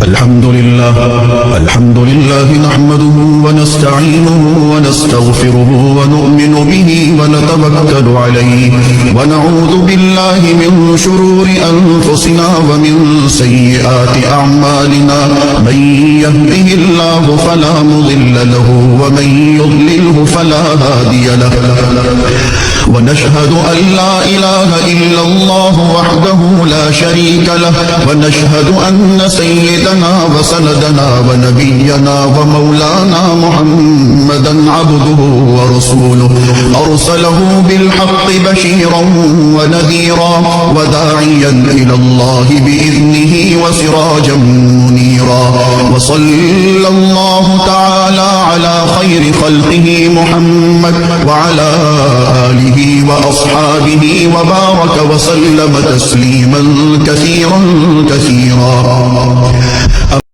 अल्हम्दुलिल्लाह नहमदुहु व नस्तईनुहु व नस्तगफिरुहु व नु'मिनु बिही व नतवक्कलु अलैहि व नऊज़ु बिल्लाहि मिन शुरूरि अनफुसिना व मिन सय्यिआति अअमालिना मन यहदिहिल्लाहु फला मुदिल्ल लहु व मन युद्लिलहु फला हादिय लहु व नशहदु अन ला इलाहा इल्लल्लाहु वहदहु ला शरीका लहु व नशहदु अन्न सय्यदना व सनदना व नबियना व मौलाना मुहम्मदन अब्दुहु व रसूलुहु अरसलहु बिलहक्कि बशीरन व नज़ीरा व दाइयन इलल्लाहि बिइज़्निहि व सिराजन मुनीरा व सल्लल्लाहु तआला अला खैरि खल्क़िहि मुहम्मद व अला आलिहि व अस्हाबिहि व बारक व सल्लम तस्लीमन कसीरन कसीरा।